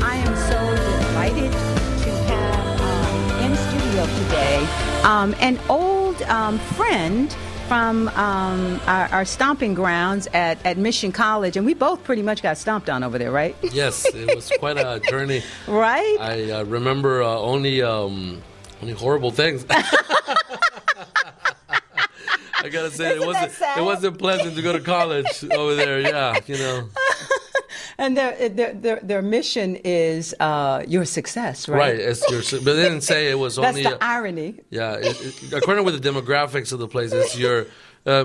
I am so delighted to have in studio today an old friend from our stomping grounds at Mission College, and we both pretty much got stomped on over there, right? Yes, it was quite a journey. Right? I remember only horrible things. I gotta say, it wasn't pleasant to go to college over there. Yeah, you know. And their mission is your success, right? Right, it's but they didn't say it was only. That's the irony. Yeah, according with the demographics of the place, it's your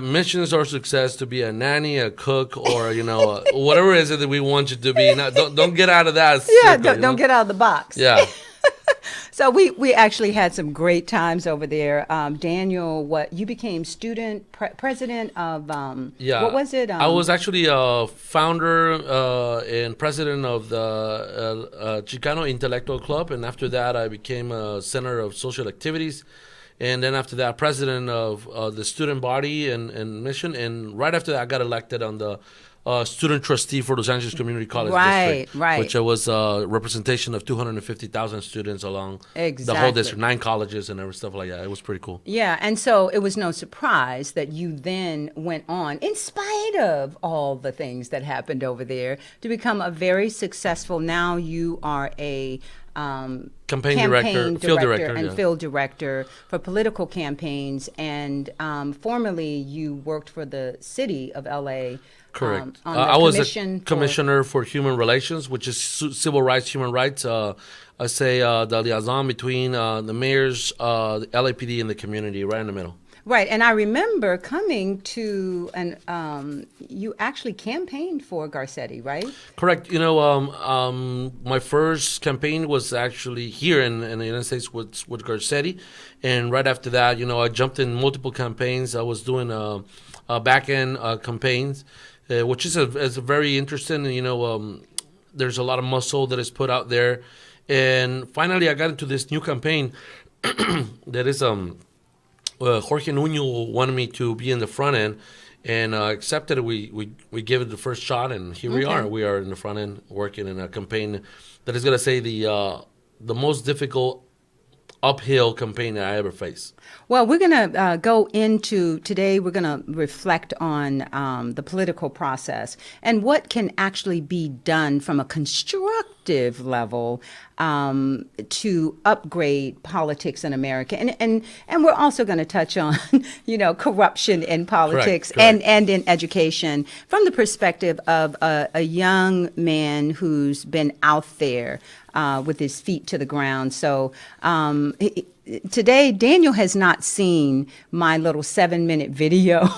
missions or success to be a nanny, a cook, or whatever it is that we want you to be. Now, don't get out of that. Yeah, circle, don't get out of the box. Yeah. So we actually had some great times over there. Daniel, you became student president of, what was it? I was actually a founder and president of the Chicano Intellectual Club, and after that I became a center of social activities, and then after that president of the student body and mission, and right after that I got elected on the student trustee for Los Angeles Community College District, which was a representation of 250,000 students along the whole district, 9 colleges and every stuff like that. It was pretty cool. Yeah, and so it was no surprise that you then went on, in spite of all the things that happened over there, to become a very successful, now you are a campaign director, field director for political campaigns, and formerly you worked for the city of LA. Correct. I was a commissioner for human relations, which is civil rights, human rights. I say the liaison between the mayors, the LAPD, and the community, right in the middle. Right, and I remember coming to, and you actually campaigned for Garcetti, right? Correct. My first campaign was actually here in the United States with Garcetti, and right after that, I jumped in multiple campaigns. I was doing back-end campaigns, which is a very interesting. There's a lot of muscle that is put out there, and finally, I got into this new campaign that is Jorge Nuño wanted me to be in the front end, and accepted it. We gave it the first shot, and here we are. We are in the front end working in a campaign that is going to say the most difficult uphill campaign that I ever faced. Well, we're going to go into today, we're going to reflect on the political process and what can actually be done from a constructive level to upgrade politics in America. And we're also going to touch on, corruption in politics. Correct. And in education from the perspective of a young man who's been out there with his feet to the ground. So today, Daniel has not seen my little 7-minute video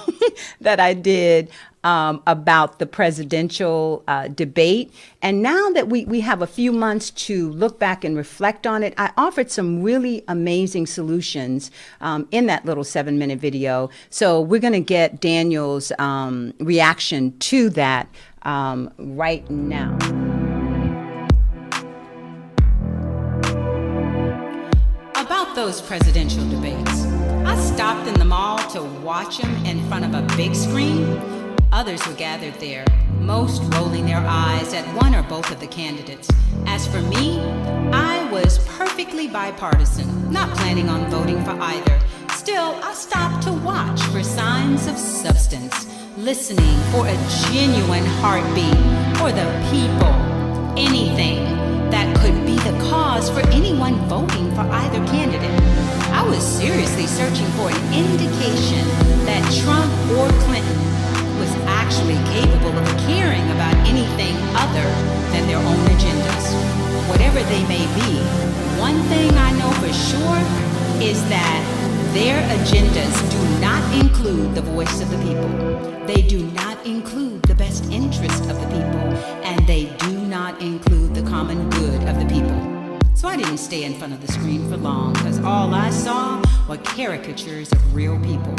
that I did about the presidential debate. And now that we have a few months to look back and reflect on it, I offered some really amazing solutions in that little 7-minute video. So we're going to get Daniel's reaction to that right now. About those presidential debates, I stopped in the mall to watch them in front of a big screen. Others were gathered there, most rolling their eyes at one or both of the candidates. As for me, I was perfectly bipartisan, not planning on voting for either. Still, I stopped to watch for signs of substance, listening for a genuine heartbeat for the people, anything that could be the cause for anyone voting for either candidate. I was seriously searching for an indication that Trump or Clinton was actually capable of caring about anything other than their own agendas. Whatever they may be, one thing I know for sure is that their agendas do not include the voice of the people. They do not include the best interest of the people, and they do not include the common good of the people. So I didn't stay in front of the screen for long, because all I saw were caricatures of real people.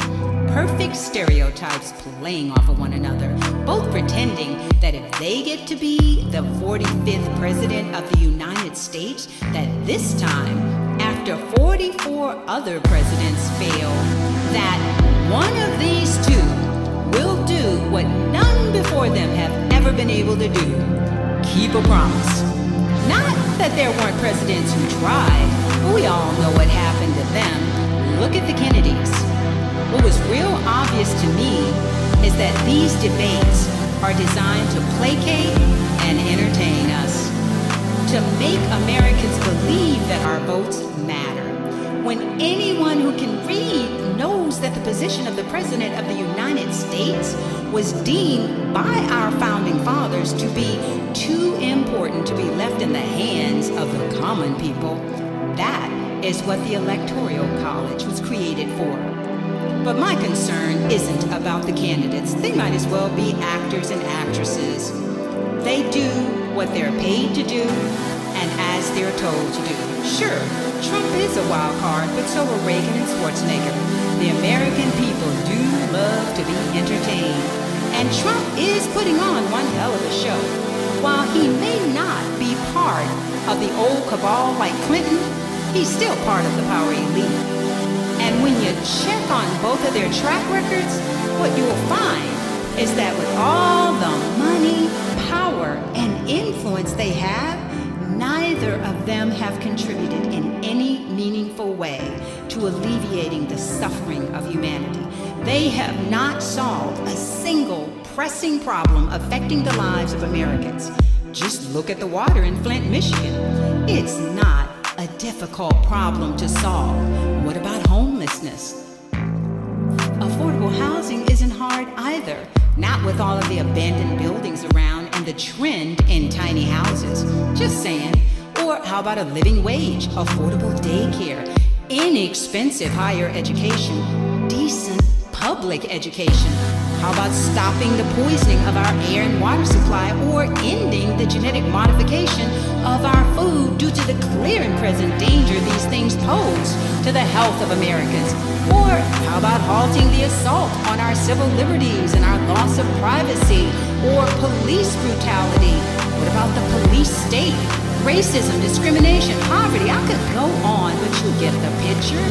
Perfect stereotypes playing off of one another, both pretending that if they get to be the 45th president of the United States, that this time, after 44 other presidents fail, that one of these two will do what none before them have ever been able to do: keep a promise. Not that there weren't presidents who tried, but we all know what happened to them. Look at the Kennedys. What was real obvious to me is that these debates are designed to placate and entertain us, to make Americans believe that our votes matter, when anyone who can read knows that the position of the President of the United States was deemed by our founding fathers to be too important to be left in the hands of the common people. That is what the Electoral College was created for. But my concern isn't about the candidates. They might as well be actors and actresses. They do what they're paid to do and as they're told to do. Sure, Trump is a wild card, but so are Reagan and Schwarzenegger. The American people do love to be entertained. And Trump is putting on one hell of a show. While he may not be part of the old cabal like Clinton, he's still part of the power elite. And when you check on both of their track records, what you will find is that with all the money, power, and influence they have, neither of them have contributed in any meaningful way to alleviating the suffering of humanity. They have not solved a single pressing problem affecting the lives of Americans. Just look at the water in Flint, Michigan. It's not a difficult problem to solve. What about homelessness? Affordable housing isn't hard either, not with all of the abandoned buildings around and the trend in tiny houses. Just saying. Or how about a living wage, affordable daycare, inexpensive higher education, decent public education? How about stopping the poisoning of our air and water supply, or ending the genetic modification of our food due to the clear and present danger these things pose to the health of Americans? Or how about halting the assault on our civil liberties and our loss of privacy, or police brutality? What about the police state? Racism, discrimination, poverty. I could go on, but you get the picture.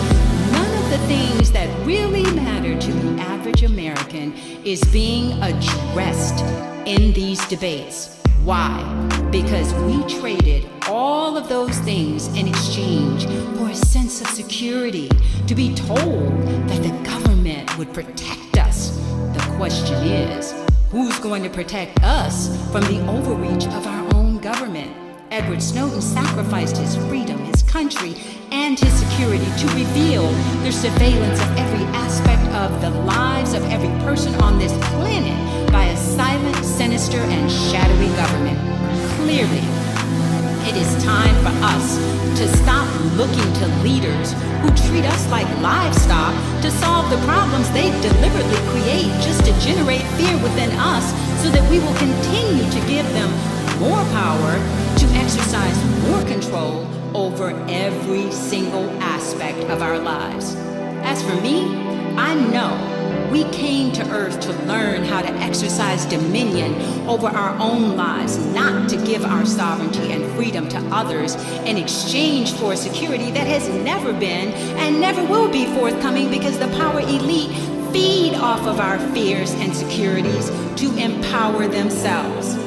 None of the things that really matter to the average American is being addressed in these debates. Why? Because we traded all of those things in exchange for a sense of security, to be told that the government would protect us. The question is, who's going to protect us from the overreach of our own government? Edward Snowden sacrificed his freedom, his country, and his security to reveal the surveillance of every aspect of the lives of every person on this planet by a silent, sinister, and shadowy government. Clearly, it is time for us to stop looking to leaders who treat us like livestock to solve the problems they deliberately create just to generate fear within us, so that we will continue to give them more power to exercise more control over every single aspect of our lives. As for me, I know we came to Earth to learn how to exercise dominion over our own lives, not to give our sovereignty and freedom to others in exchange for security that has never been and never will be forthcoming, because the power elite feed off of our fears and securities to empower themselves.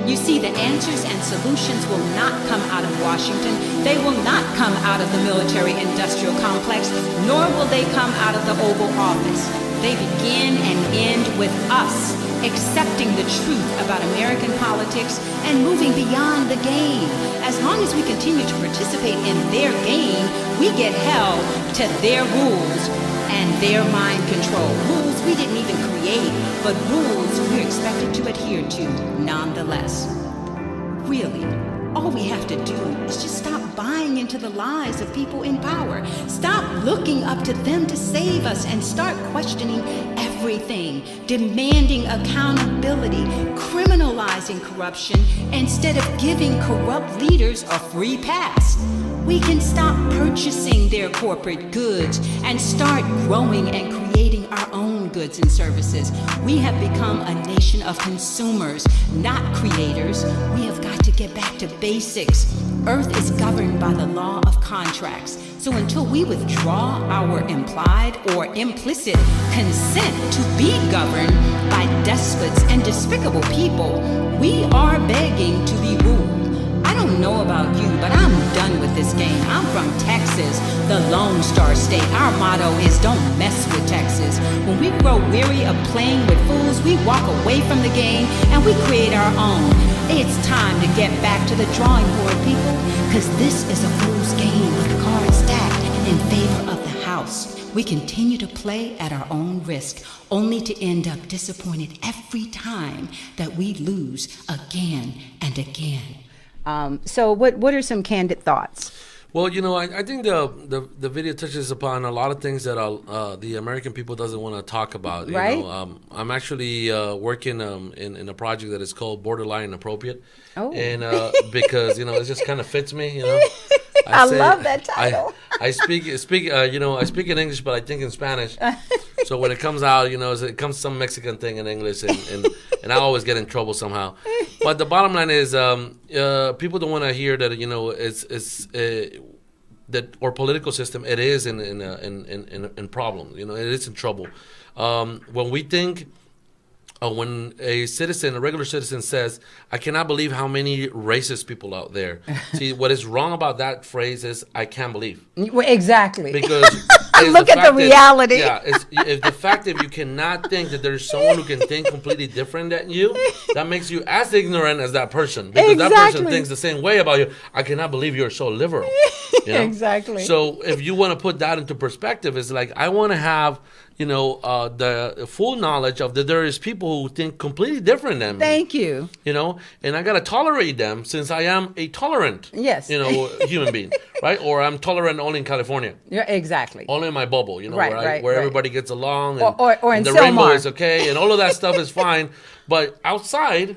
You see, the answers and solutions will not come out of Washington. They will not come out of the military-industrial complex, nor will they come out of the Oval Office. They begin and end with us accepting the truth about American politics and moving beyond the game. As long as we continue to participate in their game, we get held to their rules and their mind control. Rules we didn't even create, but rules we're expected to adhere to nonetheless. Really, all we have to do is just stop buying into the lies of people in power. Stop looking up to them to save us and start questioning everything, demanding accountability, criminalizing corruption instead of giving corrupt leaders a free pass. We can stop purchasing their corporate goods and start growing and creating our own goods and services. We have become a nation of consumers, not creators. We have got to get back to basics. Earth is governed by the law of contracts. So until we withdraw our implied or implicit consent to be governed by despots and despicable people, we are begging to be ruled. I don't don't know about you, but I'm done with this game. I'm from Texas, the Lone Star State. Our motto is don't mess with Texas. When we grow weary of playing with fools, we walk away from the game and we create our own. It's time to get back to the drawing board, people, because this is a fool's game with cards stacked in favor of the house. We continue to play at our own risk, only to end up disappointed every time that we lose again and again. So what are some candid thoughts? Well, I think the video touches upon a lot of things that the American people doesn't want to talk about. Right. I'm actually working in a project that is called Borderline Inappropriate. Oh. And because it just kind of fits me. I love that title. I speak in English, but I think in Spanish. So when it comes out, it comes some Mexican thing in English, and I always get in trouble somehow. But the bottom line is, people don't want to hear that it's that our political system it is in problems. It is in trouble. When we think. When a regular citizen says, I cannot believe how many racist people out there. See, what is wrong about that phrase is, I can't believe. Exactly. Because look at the reality. If the fact that you cannot think that there's someone who can think completely different than you, that makes you as ignorant as that person. Because that person thinks the same way about you. I cannot believe you're so liberal. Exactly. So if you want to put that into perspective, it's like, I want to have the full knowledge of that there is people who think completely different than me. Thank you. And I got to tolerate them since I am a tolerant, human being, right? Or I'm tolerant only in California. Yeah, exactly. Only in my bubble, where everybody gets along. And, or in and the Selmar. rainbow is okay and all of that stuff is fine. But outside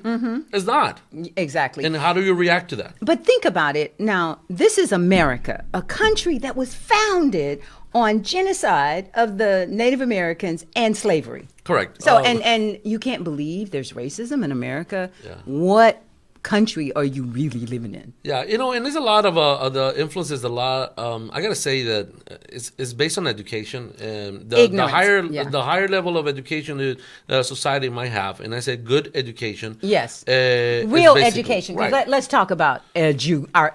is not. Exactly. And how do you react to that? But think about it. Now, this is America, a country that was founded on genocide of the Native Americans and slavery. Correct. So, and you can't believe there's racism in America. Yeah. What country are you really living in? Yeah, and there's a lot of the influences. I gotta say that it's based on education. The higher level of education that society might have, and I said good education. Yes, real education. Right. Let's talk about our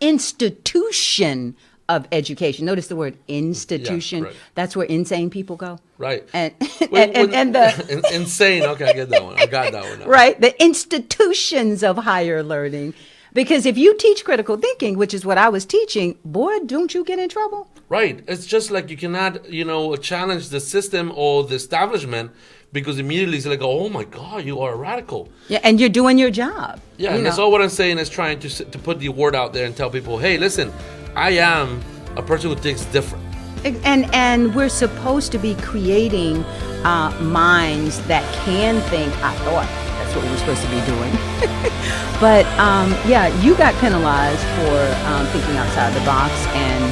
institution of education. Notice the word institution. Yeah, right. That's where insane people go. Right. And the insane. Okay, I get that one. I got that one now. Right. The institutions of higher learning. Because if you teach critical thinking, which is what I was teaching, boy, don't you get in trouble. Right. It's just like you cannot, challenge the system or the establishment because immediately it's like, oh my God, you are a radical. Yeah, and you're doing your job. Yeah, and that's all what I'm saying is trying to put the word out there and tell people, hey, listen, I am a person who thinks different. And we're supposed to be creating minds that can think. I thought that's what we were supposed to be doing. But you got penalized for thinking outside the box, and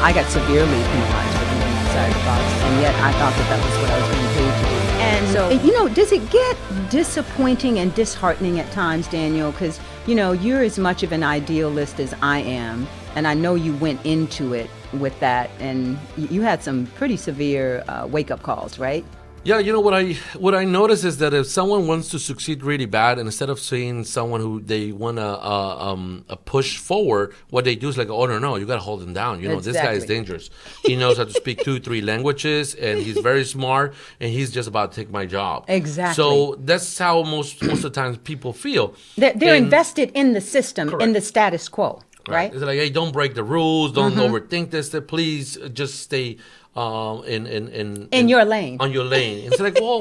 I got severely penalized for thinking outside the box, and yet I thought that was what I was being paid to do. And so, does it get disappointing and disheartening at times, Daniel? Because, you're as much of an idealist as I am. And I know you went into it with that, and you had some pretty severe wake-up calls, right? Yeah, what I notice is that if someone wants to succeed really bad, and instead of seeing someone who they want to push forward, what they do is like, oh no, you got to hold him down. This guy is dangerous. He knows how to speak 2-3 languages, and he's very smart, and he's just about to take my job. Exactly. So that's how most of the time people feel. They're invested in the system, correct, in the status quo. Right. It's like, hey, don't break the rules. Don't overthink this. Please just stay in your lane. On your lane. It's like, well,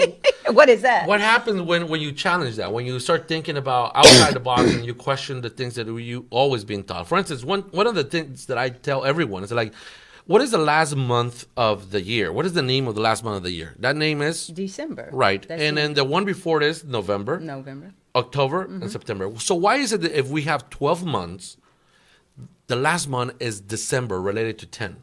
what is that? What happens when you challenge that? When you start thinking about outside the box and you question the things that you always been taught. For instance, one of the things that I tell everyone is like, what is the last month of the year? What is the name of the last month of the year? That name is December. Right. And then the one before it is November, October, and September. So why is it that if we have 12 months, the last month is December related to 10?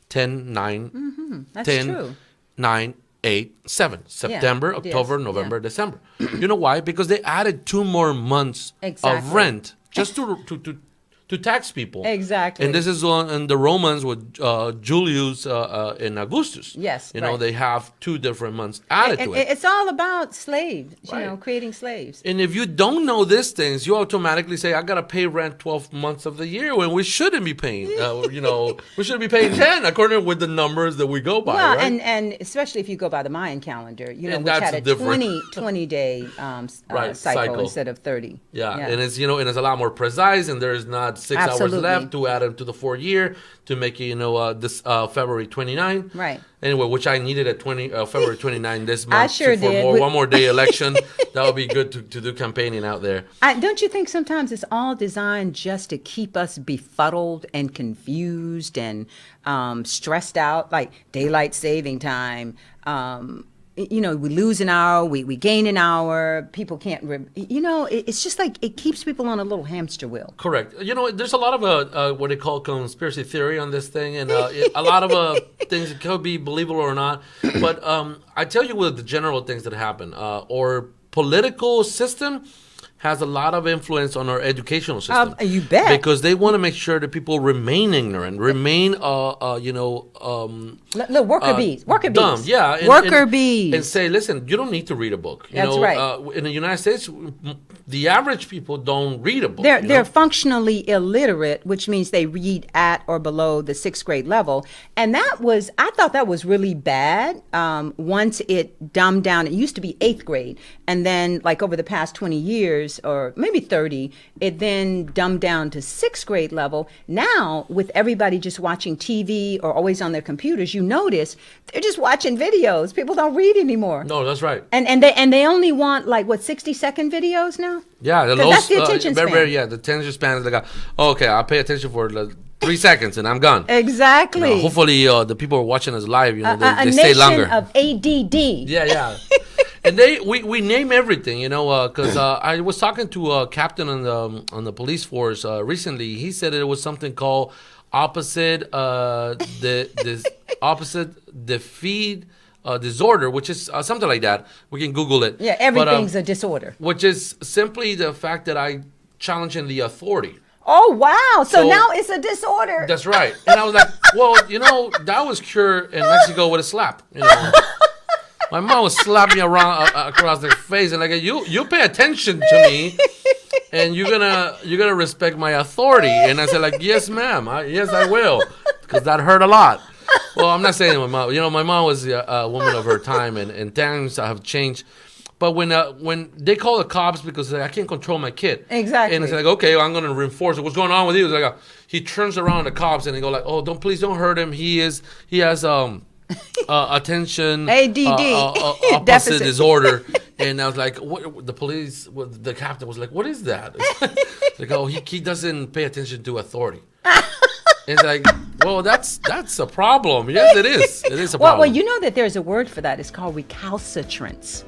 10, 9, That's 10, true. 9, 8, 7. September, October, November, December. You know why? Because they added 2 more months of rent just to to tax people. Exactly. And this is in the Romans with Julius and Augustus. Yes, You know, right. they have 2 different months added And to it. it's all about slaves, you Right. know, creating slaves. And if you don't know these things, you automatically say, I got to pay rent 12 months of the year when we shouldn't be paying. You know, we should be paying 10 according with the numbers that we go by, Well, right? and especially if you go by the Mayan calendar, you know, And which that's had a different. 20 day Right, cycle cycle. instead of 30. Yeah, and it's and it's a lot more precise, and there's not 6 hours Absolutely. left to add them to the 4th year to make it this February 29. Right. Anyway, which I needed at February 29 this month. sure for did. one more day election. That would be good to do campaigning out there. Don't you think sometimes it's all designed just to keep us befuddled and confused and stressed out, like daylight saving time? You know, we lose an hour, we gain an hour. People can't, it's just like it keeps people on a little hamster wheel. Correct. You know, there's a lot of what they call conspiracy theory on this thing, and a lot of things that could be believable or not. But I tell you, with the general things that happen, our political system has a lot of influence on our educational system. You bet. Because they want to make sure that people remain ignorant, remain, Look, worker bees. dumb. Yeah. Worker bees. And say, listen, you don't need to read a book. That's right. In the United States, the average people don't read a book. They're functionally illiterate, which means they read at or below the 6th grade level. And I thought that was really bad. Once it dumbed down, it used to be 8th grade. And then like over the past 20 years or maybe 30, it then dumbed down to 6th grade level. Now with everybody just watching TV or always on their computers, you notice they're just watching videos. People don't read anymore. No, that's right. And they only want 60-second videos now? Yeah, the 'Cause that's the attention span. the attention span is like, okay, I'll pay attention for 3 seconds and I'm gone. Exactly. Hopefully, the people who are watching us live, they a stay nation longer. of ADD. Yeah. And we name everything, because I was talking to a captain on the police force recently. He said it was something called opposite defeat disorder, which is something like that. We can Google it. Yeah, everything's a disorder. Which is simply the fact that I challenging the authority. Oh, wow. So So- now it's a disorder. That's right. And I was like, well, that was cured in Mexico with a slap. My mom was slapping me around across the face and like, you pay attention to me, and you're gonna respect my authority. And I said like, yes, ma'am. Yes, I will, because that hurt a lot. Well, I'm not saying my mom. My mom was a woman of her time, and times have changed. But when they call the cops because I can't control my kid. Exactly. And it's like, okay, well, I'm going to reinforce it. What's going on with you? It's like he turns around the cops and they go like, oh, please don't hurt him. He has attention ADD opposite deficit disorder. And I was like, what? The captain was like, what is that? It's like, oh, he doesn't pay attention to authority. It's like, well, that's a problem. Yes, it is. It is a problem. Well, you know that there's a word for that. It's called recalcitrants.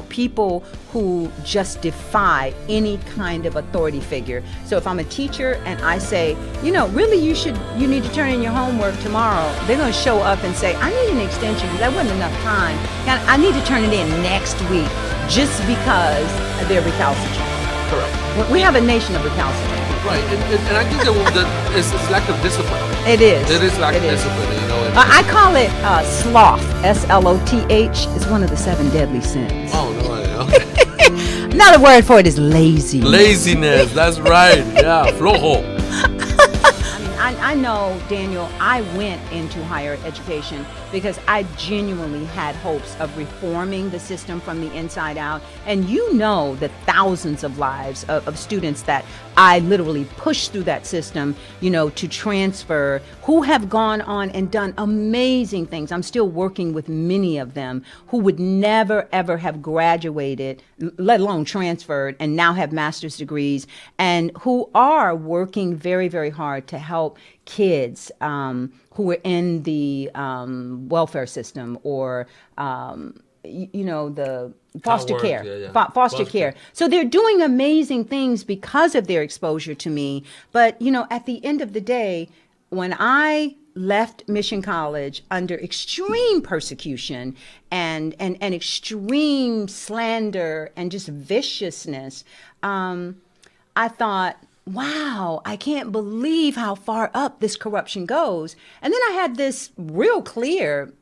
People who just defy any kind of authority figure. So if I'm a teacher and I say, really you need to turn in your homework tomorrow, they're going to show up and say, I need an extension because that wasn't enough time. I need to turn it in next week just because they're recalcitrant. Correct. We have a nation of recalcitrant. Right, and I think that it's lack of discipline. It is. It is lack of discipline, I call it sloth. SLOTH is one of the 7 deadly sins. Oh, no, okay. Another word for it is lazy. Laziness, that's right. Yeah, flojo. I know, Daniel, I went into higher education because I genuinely had hopes of reforming the system from the inside out. And the thousands of lives of students that I literally pushed through that system, to transfer, who have gone on and done amazing things. I'm still working with many of them who would never, ever have graduated, let alone transferred, and now have master's degrees, and who are working very, very hard to help kids who are in the welfare system or the foster care, foster care. So they're doing amazing things because of their exposure to me. But at the end of the day, when I left Mission College under extreme persecution and extreme slander and just viciousness, I thought, wow, I can't believe how far up this corruption goes. And then I had this real clear,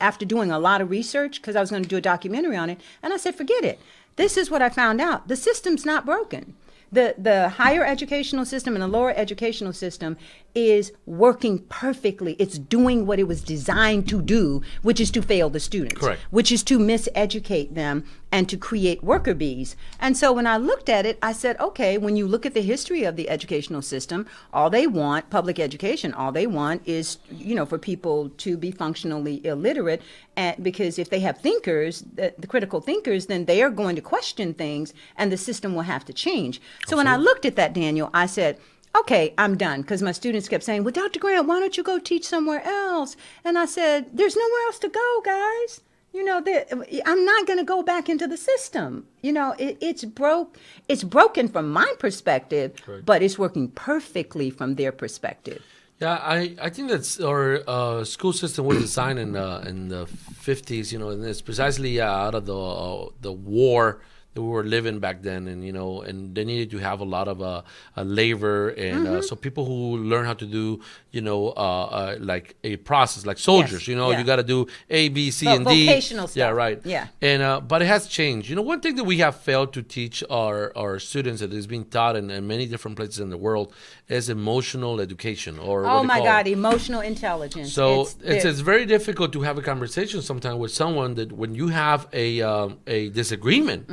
after doing a lot of research, because I was going to do a documentary on it, and I said, forget it. This is what I found out. The system's not broken. The higher educational system and the lower educational system is working perfectly. It's doing what it was designed to do, which is to fail the students. Correct. Which is to miseducate them and to create worker bees. And so when I looked at it, I said, okay, when you look at the history of the educational system, all they want, public education, all they want is, for people to be functionally illiterate. And because if they have thinkers, the critical thinkers, then they are going to question things and the system will have to change. So when I looked at that, Daniel, I said, okay, I'm done. Because my students kept saying, well, Dr. Grant, why don't you go teach somewhere else? And I said, there's nowhere else to go, guys. I'm not going to go back into the system. It's broken from my perspective, right, but it's working perfectly from their perspective. Yeah, I think that's our school system was designed in the 50s, and it's precisely out of the war that we were living back then, and and they needed to have a lot of labor, and so people who learn how to do like a process, like soldiers, you got to do A, B, C, and D. Vocational stuff. Yeah, right. Yeah. And but it has changed. One thing that we have failed to teach our students that is being taught in many different places in the world is emotional education, or oh my God, emotional intelligence. So it's very difficult to have a conversation sometimes with someone that when you have a disagreement,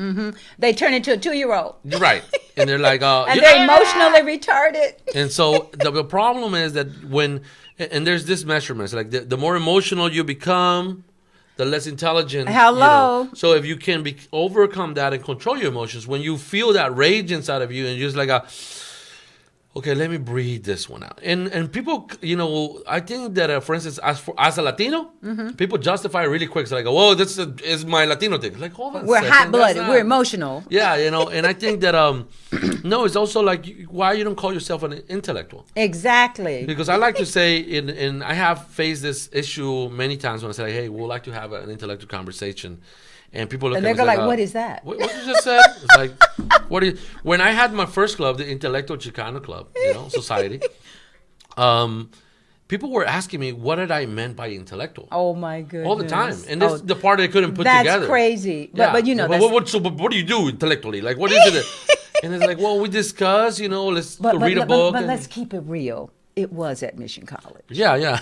they turn into a 2-year-old. Right. And they're like, and they're emotionally retarded. And so the problem is that and there's this measurements, like the more emotional you become, the less intelligent. Hello. So if you can overcome that and control your emotions, when you feel that rage inside of you and you're just like okay, let me breathe this one out. And people, I think that, for instance, as a Latino, people justify it really quick. It's like, whoa, this is my Latino thing. Like, hold on a We're second, hot-blooded. We're emotional. Yeah, and I think that, no, it's also like, why you don't call yourself an intellectual? Exactly. Because I like to say, and I have faced this issue many times when I say, hey, we'd like to have an intellectual conversation. And people look at me and they're like, what is that? What you just said? It's like, when I had my first club, the Intellectual Chicano Club, society, people were asking me what did I meant by intellectual. Oh my goodness! All the time, and this is the part they couldn't put together. That's crazy. Yeah. But what do you do intellectually? Like, what is it? And it's like, well, we discuss, let's read a book. But let's keep it real. It was at Mission College. Yeah.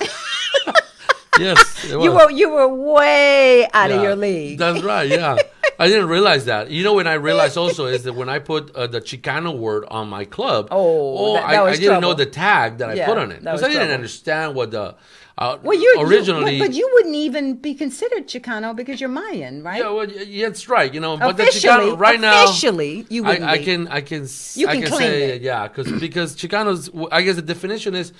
Yes, it was. You were way out of your league. That's right. Yeah, I didn't realize that. When I realized also is that when I put the Chicano word on my club, I didn't know the tag that I put on it because I didn't understand what the originally. But you wouldn't even be considered Chicano because you're Mayan, right? Yeah, well, that's right. But officially, the Chicano right now, officially, you wouldn't I be. can claim say it. Yeah, because Chicanos, I guess the definition is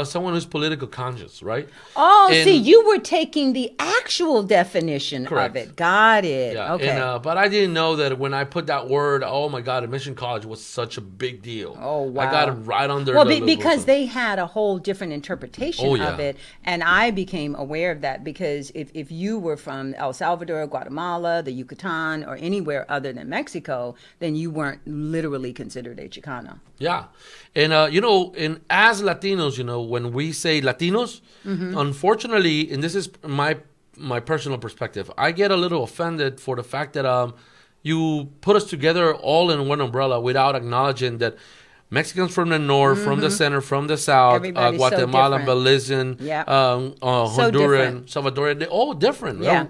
someone who's political conscious, right? Oh, see, you were taking the actual definition Correct. of it. Got it. Yeah. Okay. And, but I didn't know that when I put that word, oh my God, Admission College was such a big deal. Oh, wow. I got it right under well, the because they had a whole different interpretation of it. And I became aware of that because if you were from El Salvador, Guatemala, the Yucatan, or anywhere other than Mexico, then you weren't literally considered a Chicano. Yeah. And, and as Latinos, when we say Latinos, unfortunately, and this is my personal perspective, I get a little offended for the fact that you put us together all in one umbrella without acknowledging that Mexicans from the north, from the center, from the south, Guatemalan, so Belizean, Honduran, Salvadoran, they're all different. Yeah.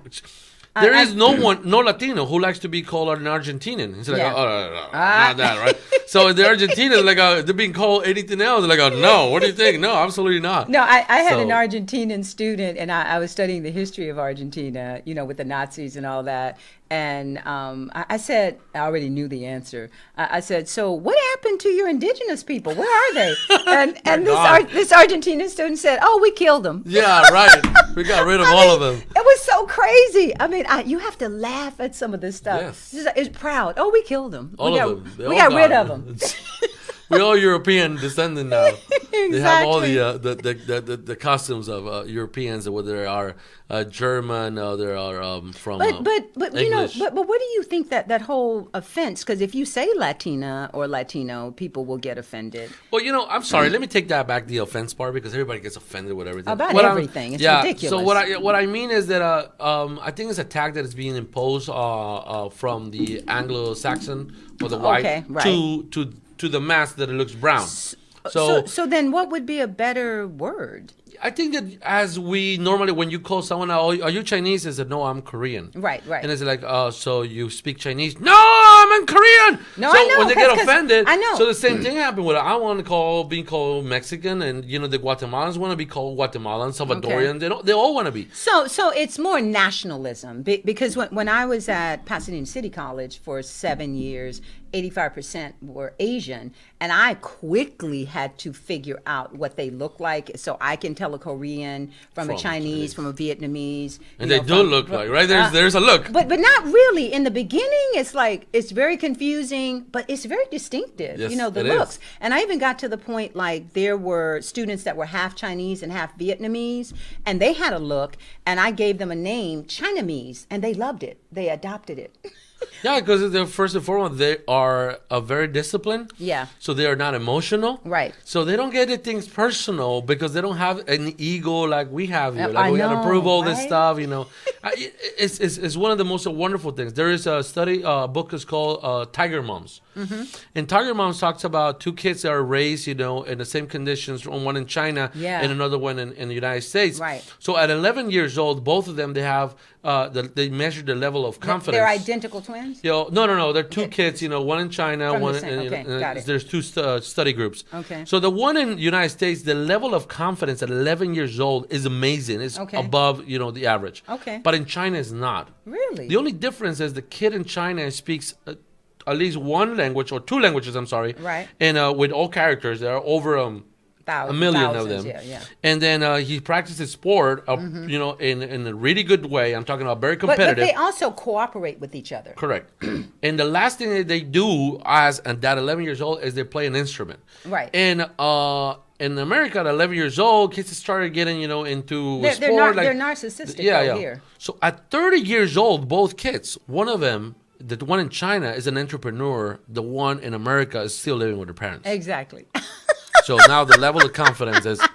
There is no Latino who likes to be called an Argentinian. It's like, no, not that, right? So the Argentinians, they're being called anything else. They're like, no, what do you think? No, absolutely not. No, I had an Argentinian student, and I was studying the history of Argentina, with the Nazis and all that. And I said, I already knew the answer. I said, so what happened to your indigenous people? Where are they? And this Argentinian student said, oh, we killed them. Yeah, right. We got rid of all of them. It was so crazy. I mean, you have to laugh at some of this stuff. Yes. It's proud. Oh, we killed them. All of them. We got rid of them. We're all European descendant now. They have all the costumes of Europeans, whether they are German or they are from but you know, English. but what do you think that whole offense? Because if you say Latina or Latino, people will get offended Well, I'm sorry. Let me take that back, the offense part, because everybody gets offended with everything. about What everything. It's ridiculous. So what I mean is that I think it's a tag that is being imposed from the Anglo-Saxon or the white Okay, right. to the mass that it looks brown. So then, what would be a better word? I think that as we normally, when you call someone, "Oh, are you Chinese?" They said, "No, I'm Korean." Right. And it's like, so you speak Chinese? No, I'm Korean. No, so I know, when they get 'cause offended, I know. So the same thing happened with I want to being called Mexican, and the Guatemalans want to be called Guatemalan, Salvadorian. They all want to be. So it's more nationalism because when I was at Pasadena City College for 7 years, 85% were Asian, and I quickly had to figure out what they look like so I can tell a Korean from a Chinese, from a Vietnamese. And they do look like, right? There's a look. But not really. In the beginning, it's very confusing, but it's very distinctive, Yes, the it looks. is. And I even got to the point, like, there were students that were half Chinese and half Vietnamese, and they had a look, and I gave them a name, Chinamese, and they loved it. They adopted it. Yeah, because they're first and foremost, they are very disciplined. Yeah. So they are not emotional. Right. So they don't get things personal because they don't have an ego like we have here. I Like we got to know, prove all this right? stuff, It's one of the most wonderful things. There is a book is called Tiger Moms. Mm-hmm. And Tiger Moms talks about two kids that are raised, in the same conditions, one in China and another one in the United States. Right. So at 11 years old, both of them, they have, they measure the level of confidence. They're identical twins? No. They're two kids. One in China, From the one same- in. okay, got it. There's two study groups. Okay. So the one in the United States, the level of confidence at 11 years old is amazing. It's Okay. above the average. Okay. But in China, it's not. Really? The only difference is the kid in China speaks at least one language or two languages. I'm sorry. Right. And with all characters, there are over a million of them. Yeah. And then he practices sport, in a really good way. I'm talking about very competitive. But they also cooperate with each other. Correct. And the last thing that they do at that 11 years old is they play an instrument. Right. And in America, at 11 years old, kids started getting, into They're sport. they're narcissistic here. So at 30 years old, both kids, one of them, the one in China is an entrepreneur. The one in America is still living with her parents. Exactly. So now the level of confidence is this.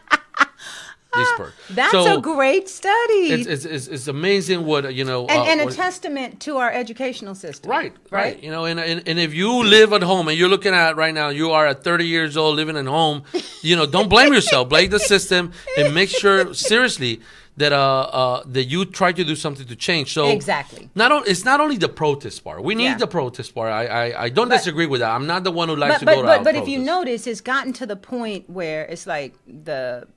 That's a great study. It's amazing what and a testament to our educational system. Right. And if you live at home and you're looking at right now, you are at 30 years old living at home, don't blame yourself, blame the system, and make sure seriously that you try to do something to change. So exactly. It's not only the protest part. We need the protest part. I don't disagree with that. I'm not the one who likes to go to But if you notice, it's gotten to the point where it's like the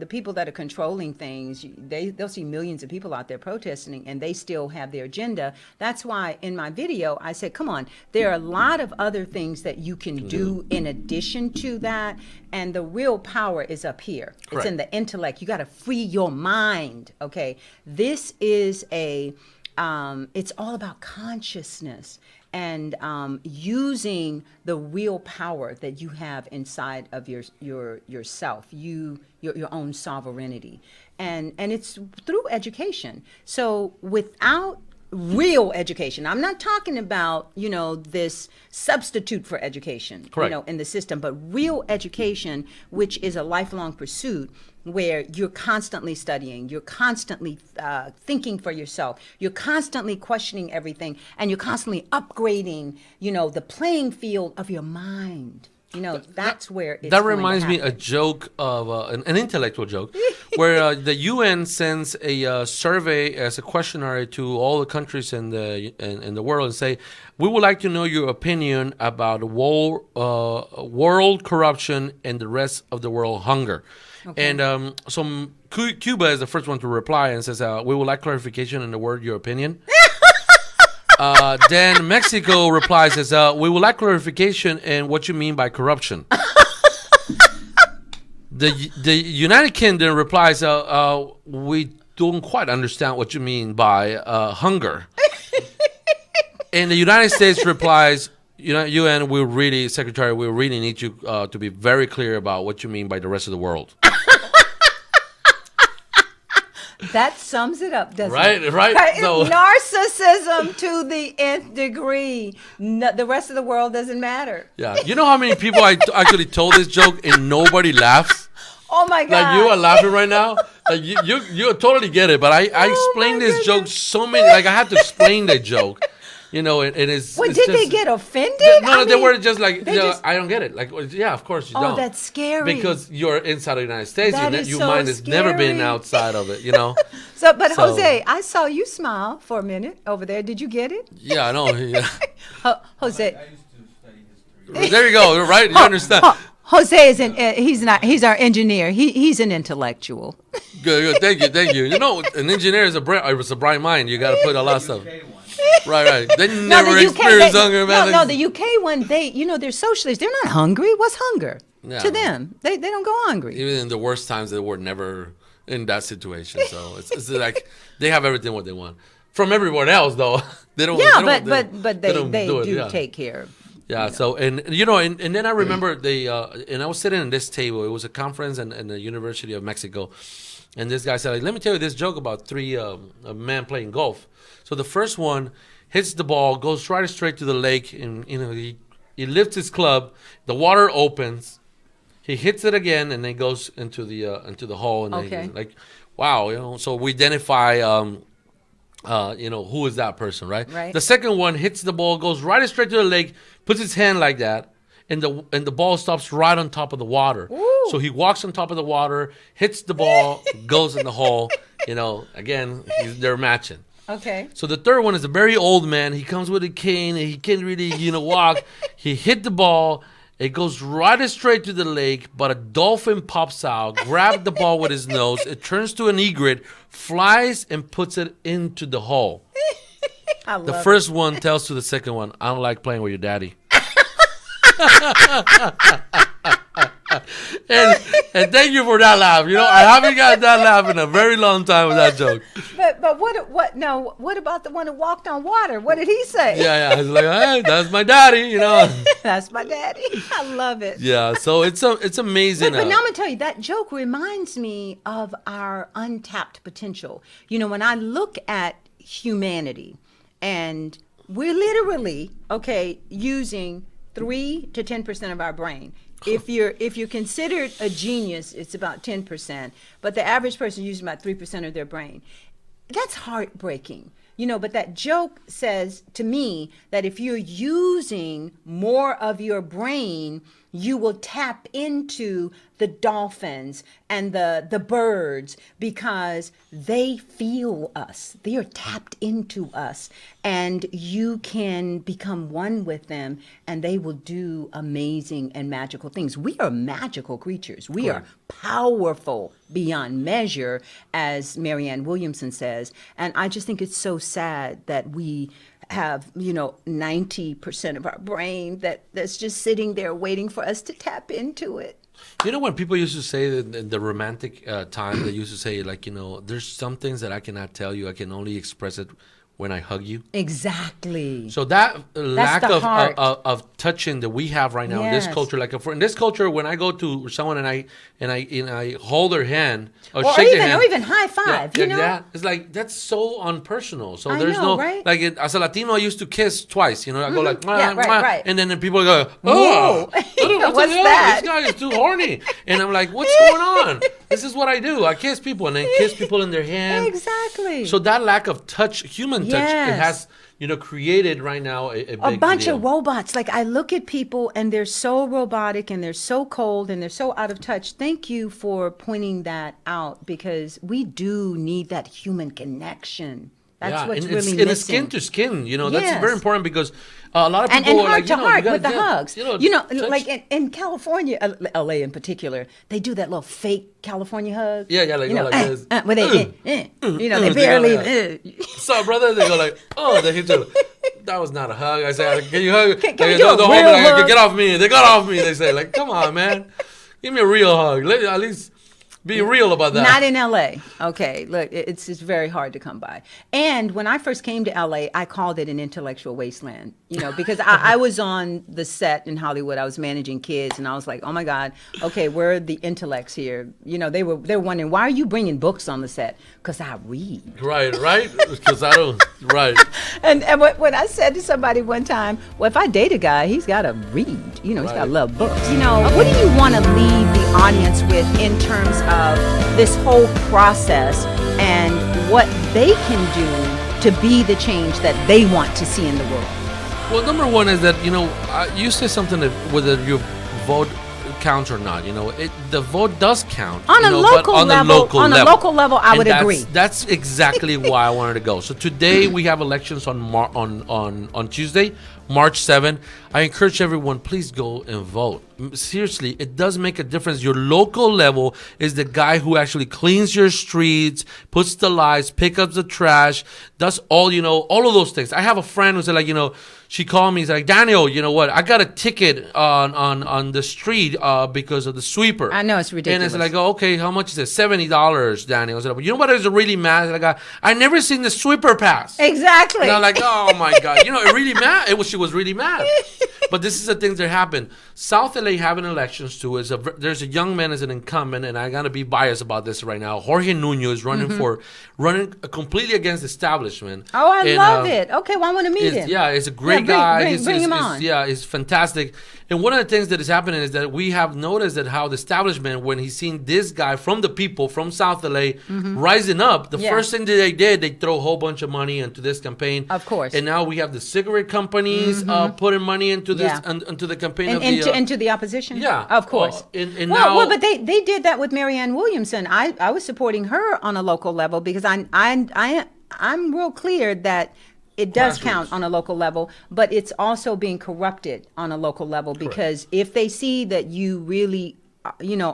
people that are controlling things, they'll see millions of people out there protesting, and they still have their agenda. That's why in my video I said, come on, there are a lot of other things that you can do in addition to that, and the real power is up here. Correct. It's in the intellect. You got to free your mind. Okay, this is it's all about consciousness and using the real power that you have inside of yourself, your own sovereignty, and it's through education. So without real education, I'm not talking about this substitute for education, Correct. In the system, but real education, which is a lifelong pursuit, where you're constantly studying, you're constantly thinking for yourself, you're constantly questioning everything, and you're constantly upgrading, the playing field of your mind. That's where it's that going reminds to me happen. a joke of an intellectual joke, where the UN sends a survey as a questionnaire to all the countries in the world and say, we would like to know your opinion about world corruption and the rest of the world hunger. Okay. And so Cuba is the first one to reply and says, we would like clarification in the word your opinion. Then Mexico replies, says, we would like clarification in what you mean by corruption. The United Kingdom replies, we don't quite understand what you mean by hunger. And the United States replies, UN, Secretary, we really need you to be very clear about what you mean by the rest of the world. That sums it up, doesn't Right, it? right. So, Narcissism to the nth degree. No, the rest of the world doesn't matter. yeah. You know how many people I actually told this joke and nobody laughs? Oh my God! Like you are laughing right now. Like you totally get it. But I explained this joke so many. Like I had to explain the joke. And it's. Well, it's did just, they get offended? No, they were just like, I don't get it. Like, yeah, of course you don't. Oh, that's scary. Because you're inside the United States. That Your is so mind has never been scary. outside of it, But Jose, I saw you smile for a minute over there. Did you get it? Yeah, I know. Yeah. Jose. I used to study history. There you go. Right? You understand. Jose is he's our engineer. He's an intellectual. Good. Thank you. An engineer is a bright mind. You got to put a lot of stuff. UK one. Right. They never experienced hunger, man. No, the UK one, they're socialists. They're not hungry. What's hunger Yeah. to them? They don't go hungry. Even in the worst times, they were never in that situation. So it's like they have everything what they want from everyone else, though. They don't. Yeah, they don't- but they do yeah. take care. Yeah. So and then I remember and I was sitting at this table. It was a conference in the University of Mexico, and this guy said, like, "Let me tell you this joke about three men playing golf." So the first one hits the ball, goes right straight to the lake, and he lifts his club. The water opens. He hits it again, and then goes into the hole. And Okay. like, wow, So we identify, who is that person, right? Right. The second one hits the ball, goes right straight to the lake, puts his hand like that, and the ball stops right on top of the water. Ooh. So he walks on top of the water, hits the ball, goes in the hole. Again, they're matching. Okay. So the third one is a very old man. He comes with a cane and he can't really, walk. He hit the ball. It goes right straight to the lake, but a dolphin pops out, grabs the ball with his nose. It turns to an egret, flies, and puts it into the hole. I love The first one tells to the second one, "I don't like playing with your daddy." and thank you for that laugh. I haven't got that laugh in a very long time with that joke. But what about the one who walked on water? What did he say? Yeah. It's like, hey, that's my daddy, That's my daddy. I love it. Yeah, so it's amazing. But now I'm gonna tell you, that joke reminds me of our untapped potential. When I look at humanity, and we're literally using 3 to 10% of our brain. If you're considered a genius, it's about 10%, but the average person uses about 3% of their brain. That's heartbreaking. But that joke says to me that if you're using more of your brain, you will tap into the dolphins and the birds, because they feel us. They are tapped into us, and you can become one with them, and they will do amazing and magical things. We are magical creatures. We are powerful beyond measure, as Marianne Williamson says. And I just think it's so sad that we have 90% of our brain that's just sitting there waiting for us to tap into it. When people used to say that in the romantic time, they used to say, like, there's some things that I cannot tell you. I can only express it when I hug you. Exactly. So that lack the heart. of touching that we have right now in this Yes. culture, like in this culture, when I go to someone and I hold their hand or Or shake even, their hand, or even high five, that, it's like that's so unpersonal. So I there's know, no right? like as a Latino, I used to kiss twice. I go like, Yeah, right, "Mwah," right. and then people go, Whoa. "Oh, what What's the hell? that? This guy is too horny." And I'm like, "What's going on? This is what I do. I kiss people and then kiss people in their hand." Exactly. So that lack of touch, human touch, it Yes. has created right now a big bunch deal. of robots. Like, I look at people and they're so robotic and they're so cold and they're so out of touch. Thank you for pointing that out, because we do need that human connection. That's what's and really it's, missing. and it's skin to skin. That's Yes. very important, because a lot of And people are heart like, to heart you with the gotta hugs. touch. Like in California, LA in particular, they do that little fake California hug. Yeah, like this. Where they, they They barely. go What's up, brother? They go like, oh, they hit you. That was not a hug. I say, can you hug? Can They we go, do a "Don't hold me real like that. hug?" Get off me. They got off me. They say, like, come on, man. Give me a real hug. At least Be real about that. Not in LA. Okay, look, it's just very hard to come by. And when I first came to LA, I called it an intellectual wasteland, because I was on the set in Hollywood. I was managing kids, and I was like, oh my God, okay, where are the intellects here? They were wondering, why are you bringing books on the set? Because I read. Right, because I don't, right. And when I said to somebody one time, well, if I date a guy, he's got to read. He's got to love books. What do you want to leave the audience with in terms of this whole process and what they can do to be the change that they want to see in the world? Well, number one is that, you say something that whether your vote counts or not, the vote does count. On a local level, I would agree. That's exactly why I wanted to go. So today we have elections on Tuesday, March 7th. I encourage everyone, please go and vote. Seriously, it does make a difference. Your local level is the guy who actually cleans your streets, puts the lights, picks up the trash, does all of those things. I have a friend who's like, she called me. He's like, Daniel, you know what? I got a ticket on the street because of the sweeper. I know, it's ridiculous. And it's like, oh, okay, how much is it? $70, Daniel. I was like, you know what is really mad? Like, I never seen the sweeper pass. Exactly. And I'm like, oh my God, it really mad. She was really mad. But this is the things that happen. South LA having elections too. There's a young man as an incumbent, and I gotta be biased about this right now. Jorge Nuño is running completely against the establishment. Oh, I love it. Okay, well, I want to meet him. Yeah, he's a great guy. Bring him on. He's fantastic. And one of the things that is happening is that we have noticed that how the establishment, when he's seen this guy from the people from South LA rising up, the first thing that they did, they throw a whole bunch of money into this campaign. Of course. And now we have the cigarette companies putting money into this into the campaign into the opposition. Yeah, of course. But they did that with Marianne Williamson. I was supporting her on a local level because I'm real clear that it does count on a local level, but it's also being corrupted on a local level because if they see that you really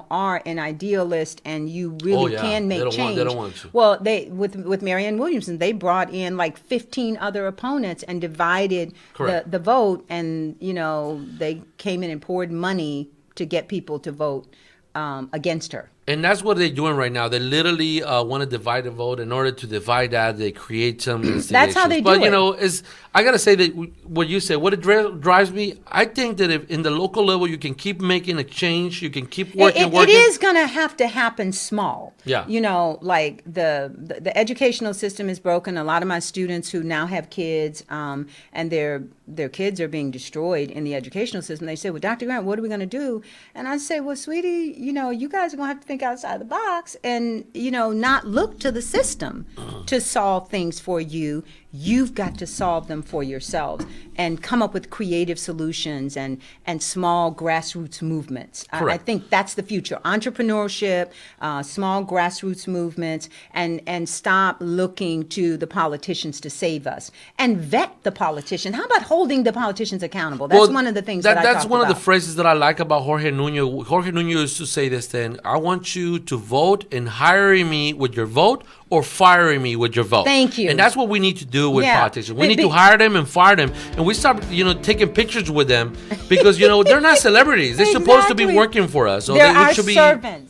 are an idealist and you really can make change. They don't want to. Well, with Marianne Williamson, they brought in like 15 other opponents and divided the vote, and they came in and poured money to get people to vote against her. And that's what they're doing right now. They literally want to divide the vote. In order to divide that, they create some instigations. That's how they do it. But, I got to say that what you say, what it drives me, I think that if in the local level you can keep making a change, you can keep working. It is going to have to happen small. Yeah. Like the educational system is broken. A lot of my students who now have kids and their kids are being destroyed in the educational system. They say, well, Dr. Grant, what are we going to do? And I say, well, sweetie, you guys are going to have to think outside the box and, not look to the system to solve things for you. You've got to solve them for yourselves and come up with creative solutions and small grassroots movements. I think that's the future. Entrepreneurship, small grassroots movements, and stop looking to the politicians to save us. And vet the politician. How about holding the politicians accountable? That's one of the things that I talk about. That's one of the phrases that I like about Jorge Nuño. Jorge Nuño used to say this thing, I want you to vote and hire me with your vote or firing me with your vote. Thank you. And that's what we need to do with politicians. We need to hire them and fire them. And we stop, taking pictures with them because, they're not celebrities. They're supposed to be working for us. So they're our servants.